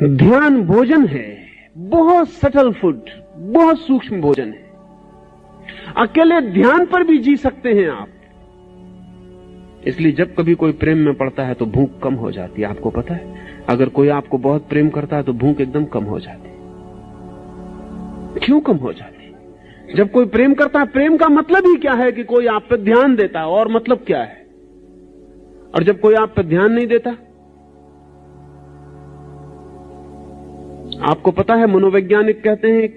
ध्यान भोजन है, बहुत सटल फूड, बहुत सूक्ष्म भोजन है। अकेले ध्यान पर भी जी सकते हैं आप। इसलिए जब कभी कोई प्रेम में पड़ता है तो भूख कम हो जाती है। आपको पता है, अगर कोई आपको बहुत प्रेम करता है तो भूख एकदम कम हो जाती है। क्यों कम हो जाती है? जब कोई प्रेम करता है, प्रेम का मतलब ही क्या है कि कोई आप पर ध्यान देता है, और मतलब क्या है? और जब कोई आप पर ध्यान नहीं देता, आपको पता है मनोवैज्ञानिक कहते हैं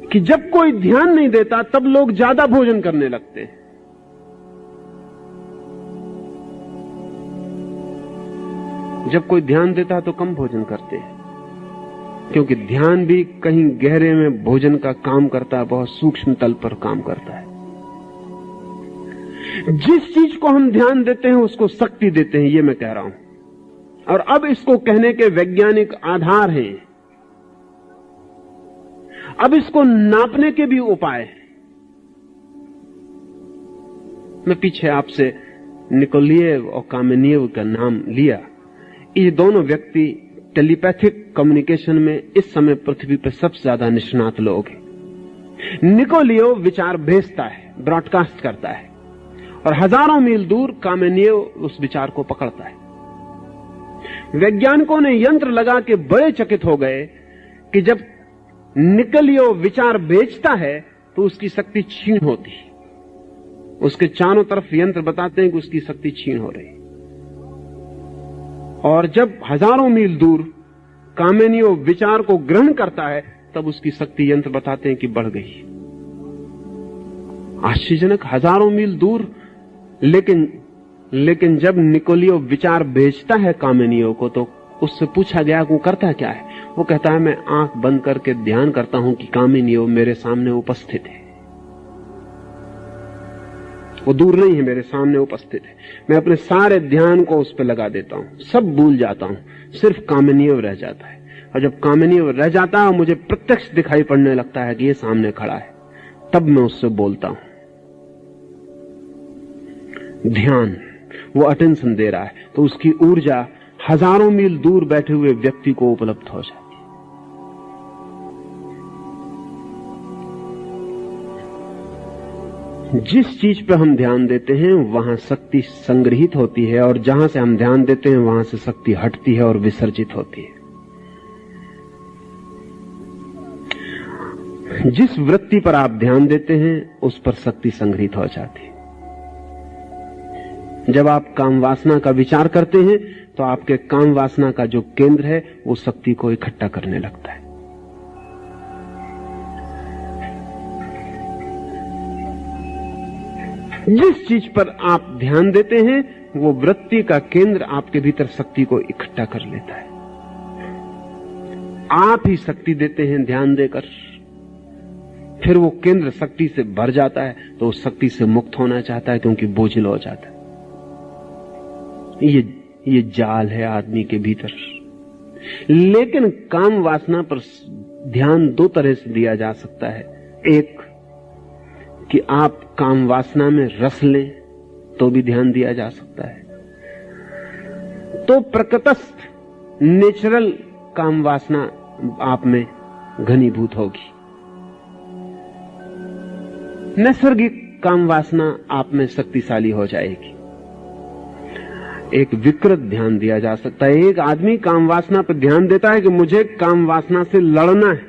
कि जब कोई ध्यान नहीं देता तब लोग ज्यादा भोजन करने लगते हैं। जब कोई ध्यान देता है तो कम भोजन करते हैं, क्योंकि ध्यान भी कहीं गहरे में भोजन का काम करता है, बहुत सूक्ष्म तल पर काम करता है। जिस चीज को हम ध्यान देते हैं उसको शक्ति देते हैं, ये मैं कह रहा हूं। और अब इसको कहने के वैज्ञानिक आधार हैं, अब इसको नापने के भी उपाय हैं। मैं पीछे आपसे निकोलिएव और कामेनिएव का नाम लिया। ये दोनों व्यक्ति टेलीपैथिक कम्युनिकेशन में इस समय पृथ्वी पर सबसे ज्यादा निष्णात लोग हैं। निकोलिएव विचार भेजता है, ब्रॉडकास्ट करता है, और हजारों मील दूर कामेनिएव उस विचार को पकड़ता है। वैज्ञानिकों ने यंत्र लगा के बड़े चकित हो गए कि जब निकोलिएव विचार भेजता है तो उसकी शक्ति क्षीण होती है। उसके चारों तरफ यंत्र बताते हैं कि उसकी शक्ति क्षीण हो रही है। और जब हजारों मील दूर कामेनिएव विचार को ग्रहण करता है तब उसकी शक्ति यंत्र बताते हैं कि बढ़ गई। आश्चर्यजनक, हजारों मील दूर। लेकिन जब निकोलिएव विचार भेजता है कामेनिएव को तो उससे पूछा गया कि वो करता क्या है। वो कहता है, मैं आंख बंद करके ध्यान करता हूं कि कामेनिएव मेरे सामने उपस्थित है। वो दूर नहीं है, मेरे सामने उपस्थित है। मैं अपने सारे ध्यान को उस पर लगा देता हूं, सब भूल जाता हूं, सिर्फ कामेनिएव रह जाता है। और जब कामेनिएव रह जाता है, मुझे प्रत्यक्ष दिखाई पड़ने लगता है कि ये सामने खड़ा है, तब मैं उससे बोलता हूं। ध्यान, वो अटेंशन दे रहा है, तो उसकी ऊर्जा हजारों मील दूर बैठे हुए व्यक्ति को उपलब्ध हो जाती है। जिस चीज पर हम ध्यान देते हैं वहां शक्ति संग्रहित होती है, और जहां से हम ध्यान देते हैं वहां से शक्ति हटती है और विसर्जित होती है। जिस वृत्ति पर आप ध्यान देते हैं उस पर शक्ति संग्रहित हो जाती है। जब आप काम वासना का विचार करते हैं तो आपके काम वासना का जो केंद्र है वो शक्ति को इकट्ठा करने लगता है। जिस चीज पर आप ध्यान देते हैं वो वृत्ति का केंद्र आपके भीतर शक्ति को इकट्ठा कर लेता है। आप ही शक्ति देते हैं ध्यान देकर, फिर वो केंद्र शक्ति से भर जाता है तो उस शक्ति से मुक्त होना चाहता है क्योंकि बोझिल हो जाता है। ये जाल है आदमी के भीतर। लेकिन काम वासना पर ध्यान दो तरह से दिया जा सकता है। एक कि आप काम वासना में रस लें तो भी ध्यान दिया जा सकता है। तो प्रकृतस्थ नेचुरल काम वासना आप में घनीभूत होगी, नैसर्गिक काम वासना आप में शक्तिशाली हो जाएगी। एक विकृत ध्यान दिया जा सकता है। एक आदमी काम वासना पर ध्यान देता है कि मुझे काम वासना से लड़ना है,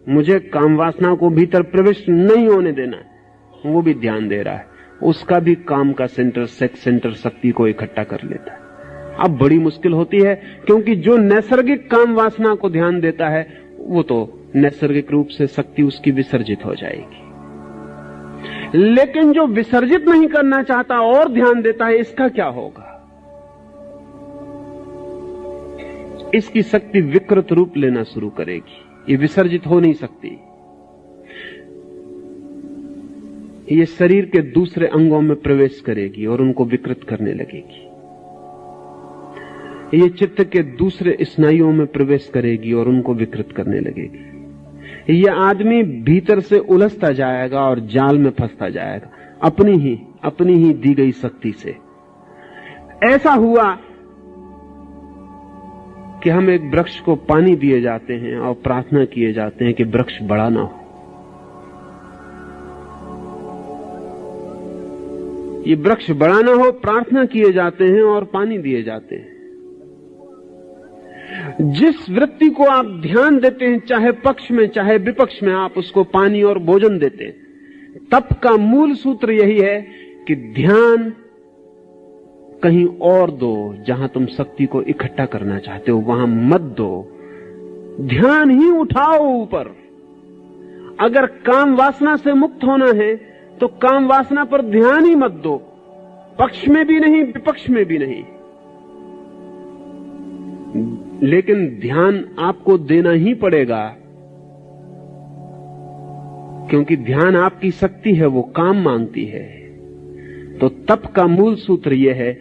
मुझे काम वासना को भीतर प्रवेश नहीं होने देना है, वो भी ध्यान दे रहा है। उसका भी काम का सेंटर, सेक्स सेंटर शक्ति को इकट्ठा कर लेता है। अब बड़ी मुश्किल होती है, क्योंकि जो नैसर्गिक काम वासना को ध्यान देता है वो तो नैसर्गिक रूप से शक्ति उसकी विसर्जित हो जाएगी। लेकिन जो विसर्जित नहीं करना चाहता और ध्यान देता है, इसका क्या होगा? इसकी शक्ति विकृत रूप लेना शुरू करेगी, ये विसर्जित हो नहीं सकती। ये शरीर के दूसरे अंगों में प्रवेश करेगी और उनको विकृत करने लगेगी। ये चित्त के दूसरे स्नायुओं में प्रवेश करेगी और उनको विकृत करने लगेगी। ये आदमी भीतर से उलझता जाएगा और जाल में फंसता जाएगा अपनी ही दी गई शक्ति से। ऐसा हुआ कि हम एक वृक्ष को पानी दिए जाते हैं और प्रार्थना किए जाते हैं कि वृक्ष बड़ा ना हो। ये वृक्ष बड़ा ना हो, प्रार्थना किए जाते हैं और पानी दिए जाते हैं। जिस वृत्ति को आप ध्यान देते हैं, चाहे पक्ष में चाहे विपक्ष में, आप उसको पानी और भोजन देते हैं। तप का मूल सूत्र यही है कि ध्यान कहीं और दो, जहां तुम शक्ति को इकट्ठा करना चाहते हो वहां मत दो। ध्यान ही उठाओ ऊपर। अगर काम वासना से मुक्त होना है तो काम वासना पर ध्यान ही मत दो, पक्ष में भी नहीं विपक्ष में भी नहीं। लेकिन ध्यान आपको देना ही पड़ेगा, क्योंकि ध्यान आपकी शक्ति है, वो काम मांगती है। तो तप का मूल सूत्र यह है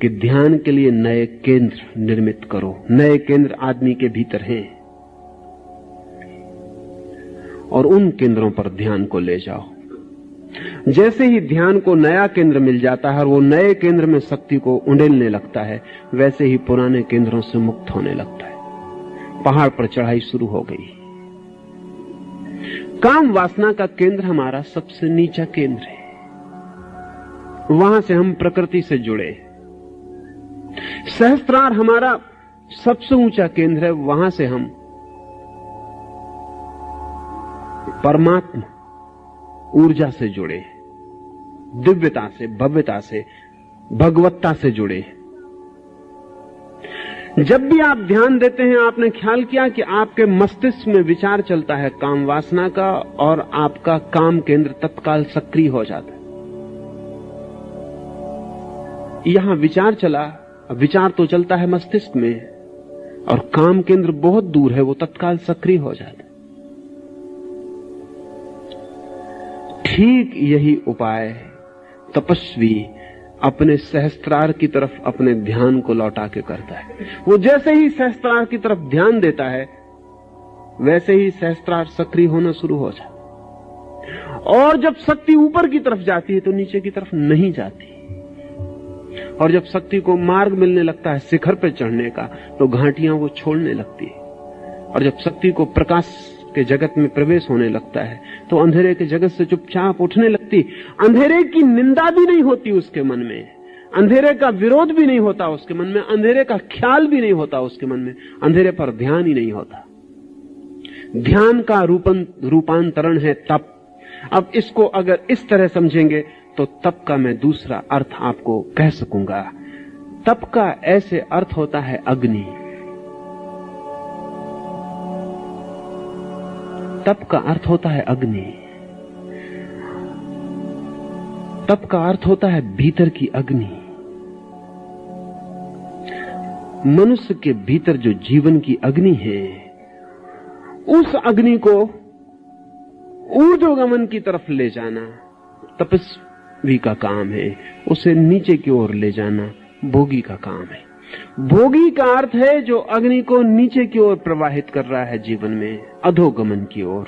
कि ध्यान के लिए नए केंद्र निर्मित करो। नए केंद्र आदमी के भीतर हैं और उन केंद्रों पर ध्यान को ले जाओ। जैसे ही ध्यान को नया केंद्र मिल जाता है और वो नए केंद्र में शक्ति को उंडेलने लगता है, वैसे ही पुराने केंद्रों से मुक्त होने लगता है। पहाड़ पर चढ़ाई शुरू हो गई। काम वासना का केंद्र हमारा सबसे नीचा केंद्र है। वहां से हम प्रकृति से जुड़े। सहस्त्रार हमारा सबसे ऊंचा केंद्र है। वहां से हम परमात्मा ऊर्जा से जुड़े, दिव्यता से, भव्यता से, भगवत्ता से जुड़े। जब भी आप ध्यान देते हैं, आपने ख्याल किया कि आपके मस्तिष्क में विचार चलता है काम वासना का, और आपका काम केंद्र तत्काल सक्रिय हो जाता है। यहां विचार चला, विचार तो चलता है मस्तिष्क में, और काम केंद्र बहुत दूर है, वो तत्काल सक्रिय हो जाता है। ठीक यही उपाय तपस्वी अपने सहस्त्रार की तरफ अपने ध्यान को लौटा के करता है। वो जैसे ही सहस्त्रार की तरफ ध्यान देता है, वैसे ही सहस्त्रार सक्रिय होना शुरू हो जाता। और जब शक्ति ऊपर की तरफ जाती है तो नीचे की तरफ नहीं जाती। और जब शक्ति को मार्ग मिलने लगता है शिखर पर चढ़ने का, तो घाटियां वो छोड़ने लगती है। और जब शक्ति को प्रकाश के जगत में प्रवेश होने लगता है, तो अंधेरे के जगत से चुपचाप उठने लगती। अंधेरे की निंदा भी नहीं होती उसके मन में, अंधेरे का विरोध भी नहीं होता उसके मन में, अंधेरे का ख्याल भी नहीं होता उसके मन में, अंधेरे पर ध्यान ही नहीं होता। ध्यान का रूपांतरण है तप। अब इसको अगर इस तरह समझेंगे तो तप का मैं दूसरा अर्थ आपको कह सकूंगा। तप का ऐसे अर्थ होता है अग्नि। तप का अर्थ होता है अग्नि। तप का अर्थ होता है भीतर की अग्नि। मनुष्य के भीतर जो जीवन की अग्नि है, उस अग्नि को ऊर्ध्वगमन की तरफ ले जाना तपस्वी का काम है। उसे नीचे की ओर ले जाना भोगी का काम है। भोगी का अर्थ है जो अग्नि को नीचे की ओर प्रवाहित कर रहा है जीवन में, अधोगमन की ओर।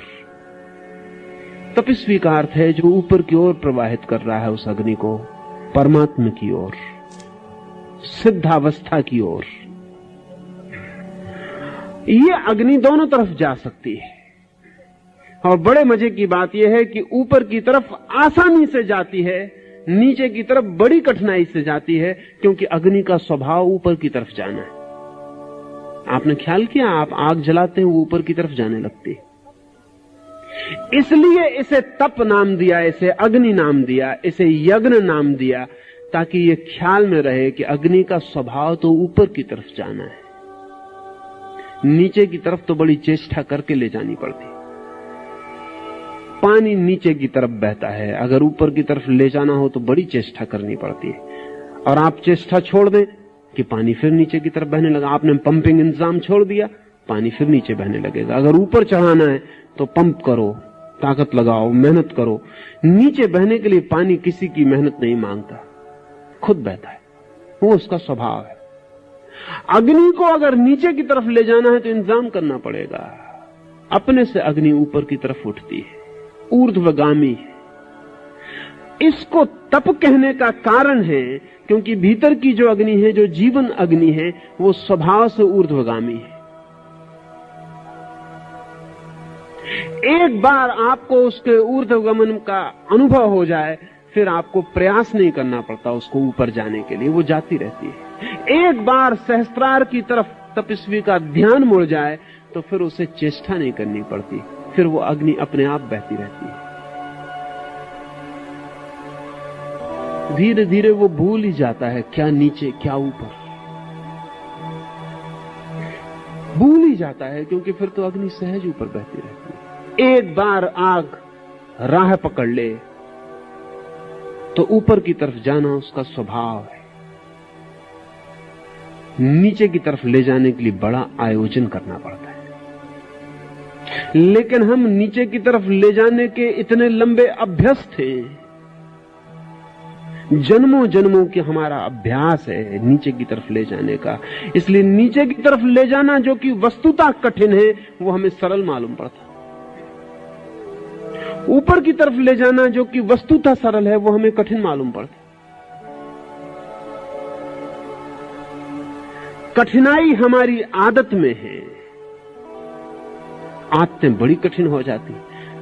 तपस्वी का अर्थ है जो ऊपर की ओर प्रवाहित कर रहा है उस अग्नि को, परमात्मा की ओर, सिद्धावस्था की ओर। ये अग्नि दोनों तरफ जा सकती है। और बड़े मजे की बात यह है कि ऊपर की तरफ आसानी से जाती है, नीचे की तरफ बड़ी कठिनाई से जाती है, क्योंकि अग्नि का स्वभाव ऊपर की तरफ जाना है। आपने ख्याल किया, आप आग जलाते हैं वो ऊपर की तरफ जाने लगती है। इसलिए इसे तप नाम दिया, इसे अग्नि नाम दिया, इसे यज्ञ नाम दिया, ताकि ये ख्याल में रहे कि अग्नि का स्वभाव तो ऊपर की तरफ जाना है, नीचे की तरफ तो बड़ी चेष्टा करके ले जानी पड़ती। पानी नीचे की तरफ बहता है, अगर ऊपर की तरफ ले जाना हो तो बड़ी चेष्टा करनी पड़ती है। और आप चेष्टा छोड़ दें कि पानी फिर नीचे की तरफ बहने लगा। आपने पंपिंग इंतजाम छोड़ दिया, पानी फिर नीचे बहने लगेगा। अगर ऊपर चढ़ाना है तो पंप करो, ताकत लगाओ, मेहनत करो। नीचे बहने के लिए पानी किसी की मेहनत नहीं मांगता, खुद बहता है, वो उसका स्वभाव है। अग्नि को अगर नीचे की तरफ ले जाना है तो इंतजाम करना पड़ेगा। अपने से अग्नि ऊपर की तरफ उठती है, ऊर्ध्वगामी। इसको तप कहने का कारण है क्योंकि भीतर की जो अग्नि है, जो जीवन अग्नि है, वो स्वभाव से ऊर्ध्वगामी है। एक बार आपको उसके ऊर्ध्वगमन का अनुभव हो जाए, फिर आपको प्रयास नहीं करना पड़ता उसको ऊपर जाने के लिए, वो जाती रहती है। एक बार सहस्त्रार की तरफ तपस्वी का ध्यान मुड़ जाए तो फिर उसे चेष्टा नहीं करनी पड़ती, फिर वो अग्नि अपने आप बहती रहती है। धीरे धीरे वो भूल ही जाता है क्या नीचे क्या ऊपर, भूल ही जाता है, क्योंकि फिर तो अग्नि सहज ऊपर बहती रहती है। एक बार आग राह पकड़ ले तो ऊपर की तरफ जाना उसका स्वभाव है। नीचे की तरफ ले जाने के लिए बड़ा आयोजन करना पड़ता है, लेकिन हम नीचे की तरफ ले जाने के इतने लंबे अभ्यस्त हैं, जन्मों जन्मों की हमारा अभ्यास है नीचे की तरफ ले जाने का। इसलिए नीचे की तरफ ले जाना जो कि वस्तुतः कठिन है, वो हमें सरल मालूम पड़ता। ऊपर की तरफ ले जाना जो कि वस्तुतः सरल है, वो हमें कठिन मालूम पड़ता। कठिनाई हमारी आदत में है, आदतें बड़ी कठिन हो जाती,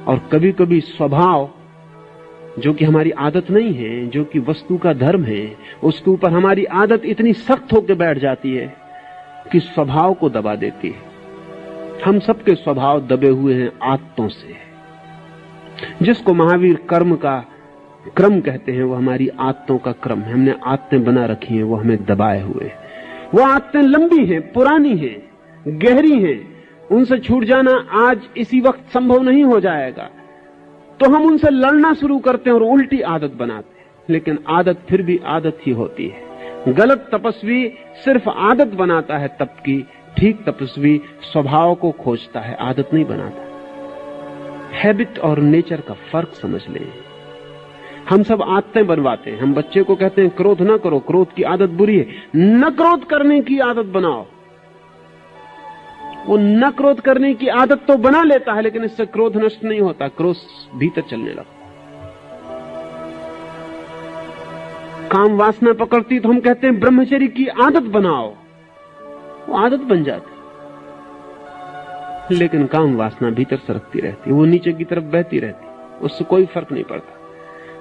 और कभी कभी स्वभाव जो कि हमारी आदत नहीं है, जो कि वस्तु का धर्म है, उसके ऊपर हमारी आदत इतनी सख्त होकर बैठ जाती है कि स्वभाव को दबा देती है। हम सबके स्वभाव दबे हुए हैं आदतों से। जिसको महावीर कर्म का क्रम कहते हैं, वो हमारी आदतों का क्रम है। हमने आदतें बना रखी हैं, वो हमें दबाए हुए। वो आदतें लंबी हैं, पुरानी हैं, गहरी हैं, उनसे छूट जाना आज इसी वक्त संभव नहीं हो जाएगा। तो हम उनसे लड़ना शुरू करते हैं और उल्टी आदत बनाते हैं, लेकिन आदत फिर भी आदत ही होती है। गलत तपस्वी सिर्फ आदत बनाता है तप की, ठीक तपस्वी स्वभाव को खोजता है, आदत नहीं बनाता। हैबिट और नेचर का फर्क समझ लें। हम सब आदतें बनवाते हैं। हम बच्चे को कहते हैं क्रोध ना करो, क्रोध की आदत बुरी है, न क्रोध करने की आदत बनाओ। वो न क्रोध करने की आदत तो बना लेता है, लेकिन इससे क्रोध नष्ट नहीं होता, क्रोध भीतर चलने लगता। काम वासना पकड़ती तो हम कहते हैं ब्रह्मचर्य की आदत बनाओ, वो आदत बन जाती, लेकिन काम वासना भीतर सरकती रहती, वो नीचे की तरफ बहती रहती, उससे कोई फर्क नहीं पड़ता।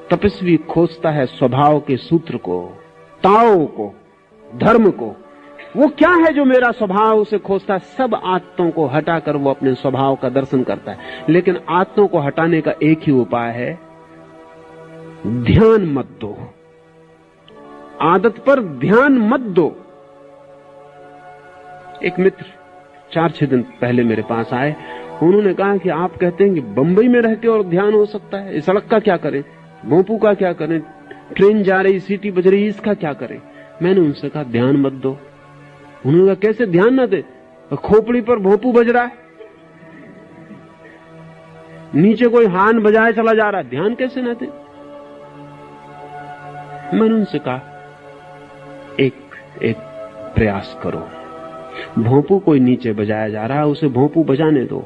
तपस्वी खोजता है स्वभाव के सूत्र को, ताओ को, धर्म को। वो क्या है जो मेरा स्वभाव, उसे खोजता है। सब आदतों को हटाकर वो अपने स्वभाव का दर्शन करता है। लेकिन आदतों को हटाने का एक ही उपाय है, ध्यान मत दो, आदत पर ध्यान मत दो। एक मित्र 4-6 दिन पहले मेरे पास आए, उन्होंने कहा कि आप कहते हैं कि बंबई में रह के और ध्यान हो सकता है, इस सड़क का क्या करें, भोंपू का क्या करें, ट्रेन जा रही, सीटी बज रही, इसका क्या करें। मैंने उनसे कहा ध्यान मत दो। उन्होंने कहा कैसे ध्यान ना दे, खोपड़ी पर भोंपू बज रहा है, नीचे कोई हान बजाए चला जा रहा है, ध्यान कैसे ना दे। मैंने उनसे कहा एक प्रयास करो, भोंपू कोई नीचे बजाया जा रहा है, उसे भोंपू बजाने दो,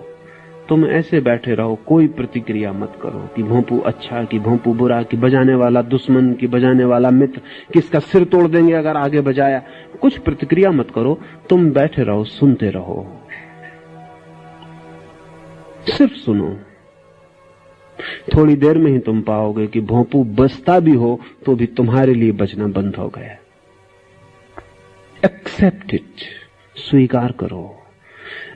तुम ऐसे बैठे रहो, कोई प्रतिक्रिया मत करो कि भोंपू अच्छा कि भोंपू बुरा, कि बजाने वाला दुश्मन कि बजाने वाला मित्र, किसका सिर तोड़ देंगे अगर आगे बजाया। कुछ प्रतिक्रिया मत करो, तुम बैठे रहो, सुनते रहो, सिर्फ सुनो। थोड़ी देर में ही तुम पाओगे कि भोंपू बजता भी हो तो भी तुम्हारे लिए बजना बंद हो गया। एक्सेप्ट इट, स्वीकार करो।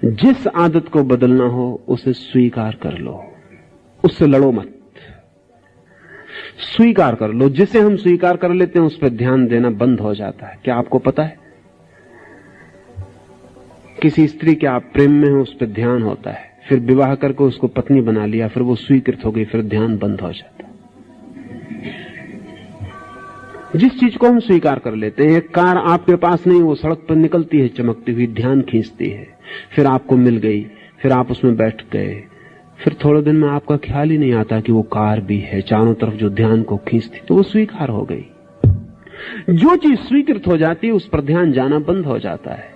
जिस आदत को बदलना हो उसे स्वीकार कर लो, उससे लड़ो मत, स्वीकार कर लो। जिसे हम स्वीकार कर लेते हैं उस पर ध्यान देना बंद हो जाता है। क्या आपको पता है, किसी स्त्री के आप प्रेम में हो उस पर ध्यान होता है, फिर विवाह करके उसको पत्नी बना लिया, फिर वो स्वीकृत हो गई, फिर ध्यान बंद हो जाता। जिस चीज को हम स्वीकार कर लेते हैं, एक कार आपके पास नहीं, वो सड़क पर निकलती है चमकती हुई, ध्यान खींचती है, फिर आपको मिल गई, फिर आप उसमें बैठ गए, फिर थोड़े दिन में आपका ख्याल ही नहीं आता कि वो कार भी है चारों तरफ जो ध्यान को खींचती, तो वो स्वीकार हो गई। जो चीज स्वीकृत हो जाती है उस पर ध्यान जाना बंद हो जाता है।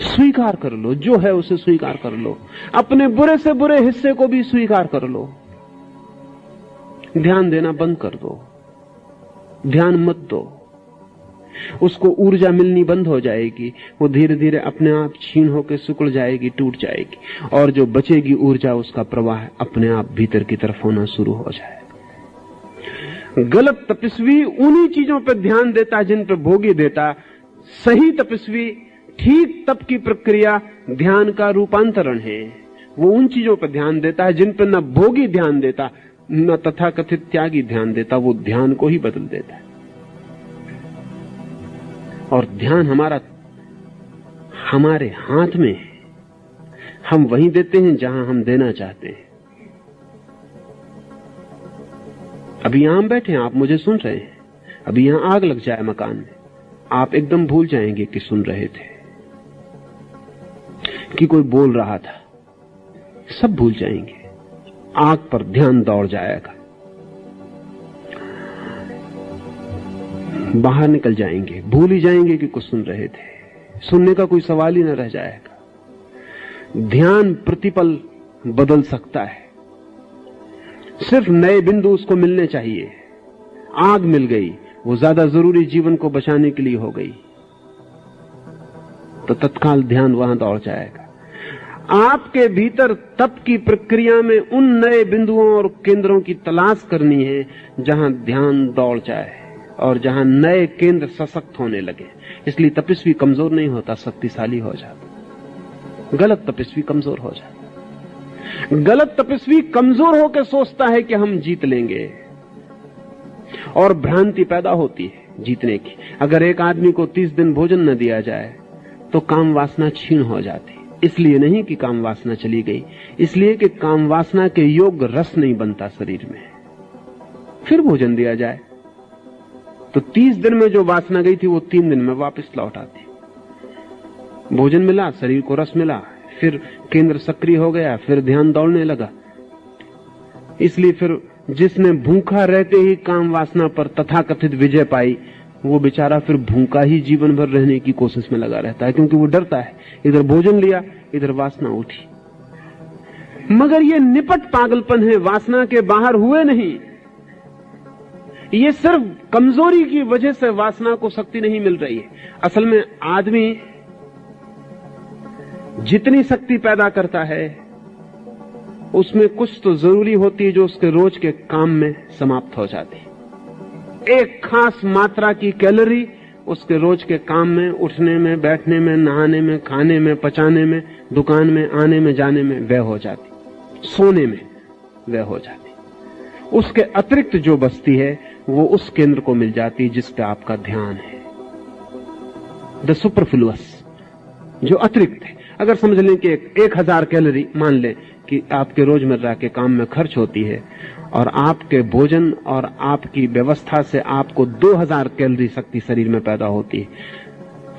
स्वीकार कर लो, जो है उसे स्वीकार कर लो। अपने बुरे से बुरे हिस्से को भी स्वीकार कर लो। ध्यान देना बंद कर दो, ध्यान मत दो। उसको ऊर्जा मिलनी बंद हो जाएगी, वो धीरे धीरे अपने आप छीन होकर सिकुड़ जाएगी, टूट जाएगी, और जो बचेगी ऊर्जा उसका प्रवाह अपने आप भीतर की तरफ होना शुरू हो जाएगा। गलत तपस्वी उन्हीं चीजों पर ध्यान देता जिन पर भोगी देता। सही तपस्वी ठीक तप की प्रक्रिया ध्यान का रूपांतरण है। वो उन चीजों पर ध्यान देता है जिन पर न भोगी ध्यान देता न तथाकथित त्यागी ध्यान देता। वो ध्यान को ही बदल देता है। और ध्यान हमारे हाथ में है। हम वहीं देते हैं जहां हम देना चाहते हैं। अभी यहां बैठे हैं, आप मुझे सुन रहे हैं। अभी यहां आग लग जाए मकान में, आप एकदम भूल जाएंगे कि सुन रहे थे, कि कोई बोल रहा था। सब भूल जाएंगे। आग पर ध्यान दौड़ जाएगा, बाहर निकल जाएंगे, भूल ही जाएंगे कि कुछ सुन रहे थे। सुनने का कोई सवाल ही न रह जाएगा। ध्यान प्रतिपल बदल सकता है। सिर्फ नए बिंदु उसको मिलने चाहिए। आग मिल गई, वो ज्यादा जरूरी जीवन को बचाने के लिए हो गई, तो तत्काल ध्यान वहां दौड़ जाएगा। आपके भीतर तप की प्रक्रिया में उन नए बिंदुओं और केंद्रों की तलाश करनी है जहां ध्यान दौड़ जाए और जहां नए केंद्र सशक्त होने लगे। इसलिए तपस्वी कमजोर नहीं होता, शक्तिशाली हो जाता। गलत तपस्वी कमजोर हो जाता। गलत तपस्वी कमजोर होकर सोचता है कि हम जीत लेंगे, और भ्रांति पैदा होती है जीतने की। अगर एक आदमी को 30 दिन भोजन न दिया जाए तो काम वासना क्षीण हो जाती। इसलिए नहीं कि काम वासना चली गई, इसलिए कि काम वासना के योग्य रस नहीं बनता शरीर में। फिर भोजन दिया जाए तो 30 दिन में जो वासना गई थी वो 3 दिन में वापस लौट आती। भोजन मिला, शरीर को रस मिला, फिर केंद्र सक्रिय हो गया, फिर ध्यान दौड़ने लगा। इसलिए फिर जिसने भूखा रहते ही काम वासना पर तथाकथित विजय पाई, वो बेचारा फिर भूखा ही जीवन भर रहने की कोशिश में लगा रहता है, क्योंकि वो डरता है। इधर भोजन लिया, इधर वासना उठी। मगर ये निपट पागलपन है, वासना के बाहर हुए नहीं। ये सिर्फ कमजोरी की वजह से वासना को शक्ति नहीं मिल रही है। असल में आदमी जितनी शक्ति पैदा करता है उसमें कुछ तो जरूरी होती है जो उसके रोज के काम में समाप्त हो जाती है। एक खास मात्रा की कैलोरी उसके रोज के काम में, उठने में, बैठने में, नहाने में, खाने में, पचाने में, दुकान में आने में जाने में व्यय हो जाती, सोने में व्यय हो जाती। उसके अतिरिक्त जो बचती है वो उस केंद्र को मिल जाती है जिस पे आपका ध्यान है। द सुपरफ्लुअस, जो अतिरिक्त है। अगर समझ लें कि 1000 कैलोरी मान लें कि आपके रोजमर्रा के काम में खर्च होती है, और आपके भोजन और आपकी व्यवस्था से आपको 2000 कैलोरी शक्ति शरीर में पैदा होती है,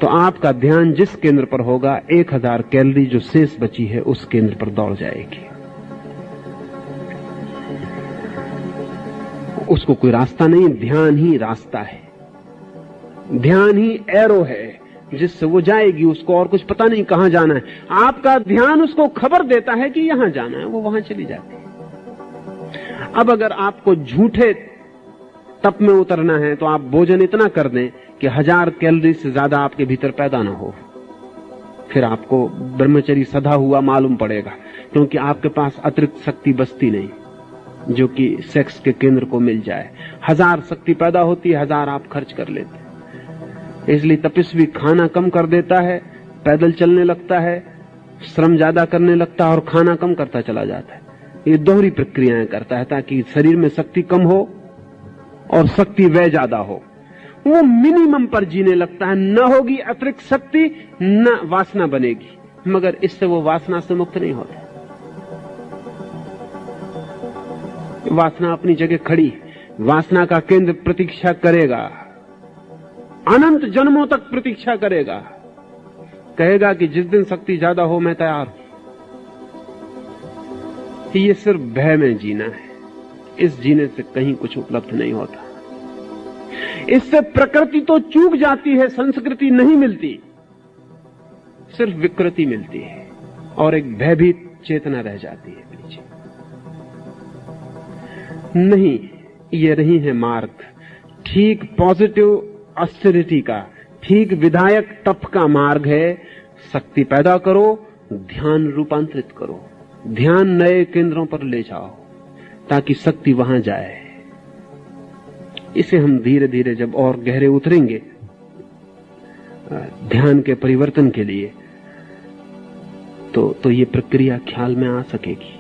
तो आपका ध्यान जिस केंद्र पर होगा 1000 कैलोरी जो शेष बची है उस केंद्र पर दौड़ जाएगी। उसको कोई रास्ता नहीं, ध्यान ही रास्ता है। ध्यान ही एरो है जिससे वो जाएगी। उसको और कुछ पता नहीं कहां जाना है। आपका ध्यान उसको खबर देता है कि यहां जाना है, वो वहां चली जाती है। अब अगर आपको झूठे तप में उतरना है तो आप भोजन इतना कर दें कि 1000 कैलोरी से ज्यादा आपके भीतर पैदा ना हो। फिर आपको ब्रह्मचर्य सधा हुआ मालूम पड़ेगा, क्योंकि आपके पास अतिरिक्त शक्ति बचती नहीं जो कि सेक्स के केंद्र को मिल जाए। 1000 शक्ति पैदा होती है, 1000 आप खर्च कर लेते। इसलिए तपस्वी खाना कम कर देता है, पैदल चलने लगता है, श्रम ज्यादा करने लगता है और खाना कम करता चला जाता है। ये दोहरी प्रक्रियाएं करता है ताकि शरीर में शक्ति कम हो और शक्ति व्यय ज्यादा हो। वो मिनिमम पर जीने लगता है। न होगी अतिरिक्त शक्ति, न वासना बनेगी, मगर इससे वो वासना से मुक्त नहीं होता। वासना अपनी जगह खड़ी, वासना का केंद्र प्रतीक्षा करेगा, अनंत जन्मों तक प्रतीक्षा करेगा। कहेगा कि जिस दिन शक्ति ज्यादा हो मैं तैयार हूं। ये सिर्फ भय में जीना है। इस जीने से कहीं कुछ उपलब्ध नहीं होता। इससे प्रकृति तो चूक जाती है, संस्कृति नहीं मिलती, सिर्फ विकृति मिलती है और एक भयभीत चेतना रह जाती है पीछे। नहीं, ये नहीं है मार्ग। ठीक पॉजिटिव ऑस्टेरिटी का, ठीक विधायक तप का मार्ग है। शक्ति पैदा करो, ध्यान रूपांतरित करो, ध्यान नए केंद्रों पर ले जाओ ताकि शक्ति वहां जाए। इसे हम धीरे धीरे जब और गहरे उतरेंगे ध्यान के परिवर्तन के लिए, तो ये प्रक्रिया ख्याल में आ सकेगी।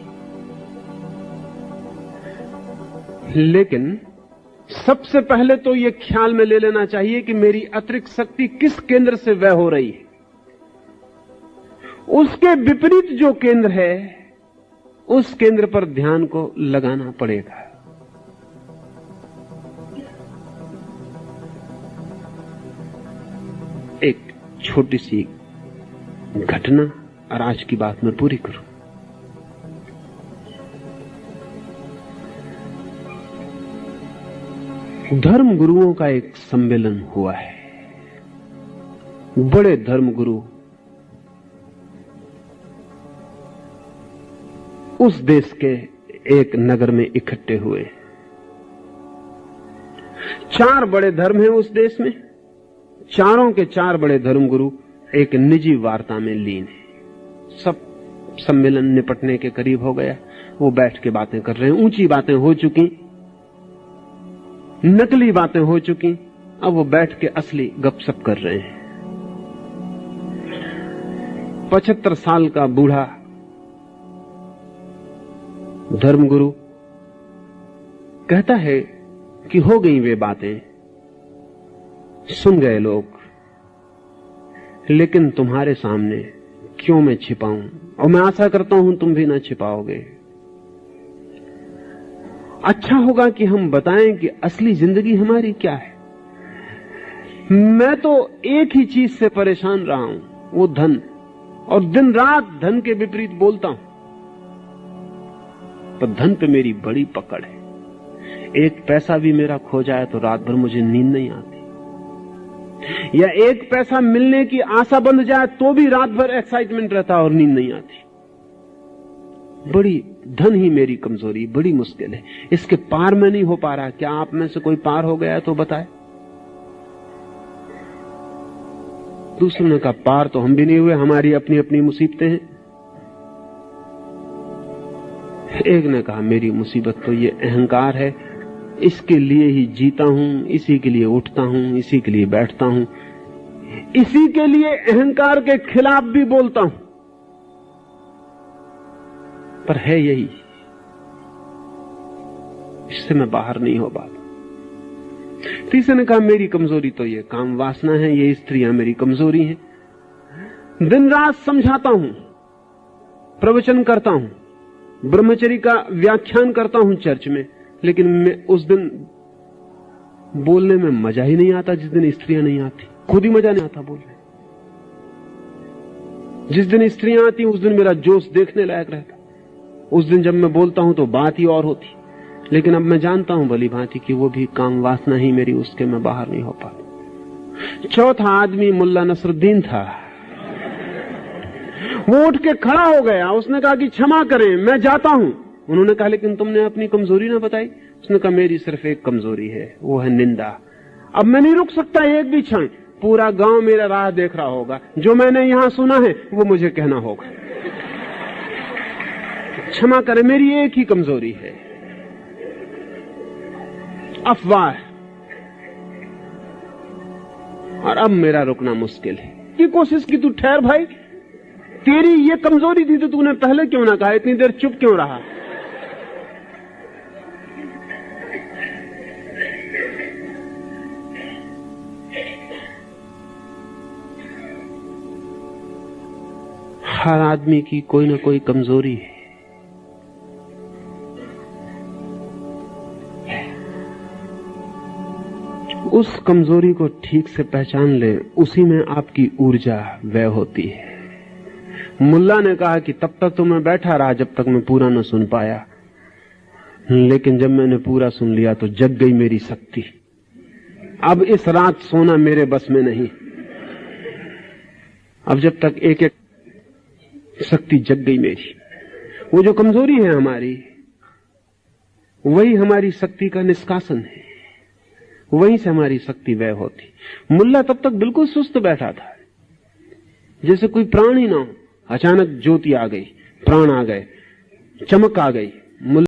लेकिन सबसे पहले तो ये ख्याल में ले लेना चाहिए कि मेरी अतिरिक्त शक्ति किस केंद्र से व्यय हो रही है। उसके विपरीत जो केंद्र है उस केंद्र पर ध्यान को लगाना पड़ेगा। एक छोटी सी घटना और आज की बात मैं पूरी करूं। धर्म गुरुओं का एक सम्मेलन हुआ है। बड़े धर्म गुरु उस देश के एक नगर में इकट्ठे हुए। 4 बड़े धर्म हैं उस देश में। चारों के 4 बड़े धर्म गुरु एक निजी वार्ता में लीन है। सब सम्मेलन निपटने के करीब हो गया। वो बैठ के बातें कर रहे हैं। ऊंची बातें हो चुकी, नकली बातें हो चुकी, अब वो बैठ के असली गपशप कर रहे हैं। 75 साल का बूढ़ा धर्मगुरु कहता है कि हो गई वे बातें, सुन गए लोग, लेकिन तुम्हारे सामने क्यों मैं छिपाऊं, और मैं आशा करता हूं तुम भी ना छिपाओगे। अच्छा होगा कि हम बताएं कि असली जिंदगी हमारी क्या है। मैं तो एक ही चीज से परेशान रहा हूं, वो धन, और दिन रात धन के विपरीत बोलता हूं, पर धन पे मेरी बड़ी पकड़ है। एक पैसा भी मेरा खो जाए तो रात भर मुझे नींद नहीं आती, या एक पैसा मिलने की आशा बंध जाए तो भी रात भर एक्साइटमेंट रहता और नींद नहीं आती। बड़ी धन ही मेरी कमजोरी, बड़ी मुश्किल है, इसके पार में नहीं हो पा रहा। क्या आप में से कोई पार हो गया तो बताए। दूसरों ने कहा पार तो हम भी नहीं हुए, हमारी अपनी अपनी मुसीबतें हैं। एक ने कहा मेरी मुसीबत तो ये अहंकार है, इसके लिए ही जीता हूं, इसी के लिए उठता हूं, इसी के लिए बैठता हूं, इसी के लिए अहंकार के खिलाफ भी बोलता हूं, पर है यही, इससे मैं बाहर नहीं हो पाता। तीसरे ने कहा मेरी कमजोरी तो ये काम वासना है, ये स्त्रियां मेरी कमजोरी हैं। दिन रात समझाता हूं, प्रवचन करता हूं, ब्रह्मचर्य का व्याख्यान करता हूं चर्च में, लेकिन मैं उस दिन बोलने में मजा ही नहीं आता जिस दिन स्त्रियां नहीं आती। खुद ही मजा नहीं आता बोलने। जिस दिन स्त्रियां आती उस दिन मेरा जोश देखने लायक रहता। उस दिन जब मैं बोलता हूं तो बात ही और होती, लेकिन अब मैं जानता हूं भली भांति कि वो भी काम वासना ही मेरी, उसके मैं बाहर नहीं हो पाता। चौथा आदमी मुल्ला नसरुद्दीन था। वो उठ के खड़ा हो गया, उसने कहा कि क्षमा करें मैं जाता हूं। उन्होंने कहा लेकिन तुमने अपनी कमजोरी ना बताई। उसने कहा मेरी सिर्फ एक कमजोरी है, वो है निंदा। अब मैं नहीं रुक सकता एक भी क्षण, पूरा गांव मेरा राह देख रहा होगा, जो मैंने यहां सुना है वो मुझे कहना होगा। क्षमा करें मेरी एक ही कमजोरी है, अफवाह, और अब मेरा रुकना मुश्किल है। की कोशिश की तू ठहर भाई, तेरी ये कमजोरी थी तो तूने पहले क्यों ना कहा, इतनी देर चुप क्यों रहा। हर आदमी की कोई ना कोई कमजोरी है। उस कमजोरी को ठीक से पहचान ले, उसी में आपकी ऊर्जा व्यय होती है। मुल्ला ने कहा कि तब तक तो मैं बैठा रहा जब तक मैं पूरा न सुन पाया, लेकिन जब मैंने पूरा सुन लिया तो जग गई मेरी शक्ति। अब इस रात सोना मेरे बस में नहीं। अब जब तक एक एक शक्ति जग गई मेरी, वो जो कमजोरी है हमारी, वही हमारी शक्ति का निष्कासन है, वहीं से हमारी शक्ति व्यय होती। मुल्ला तब तक बिल्कुल सुस्त बैठा था, जैसे कोई प्राण ही ना हो। अचानक ज्योति आ गई, प्राण आ गए, चमक आ गई।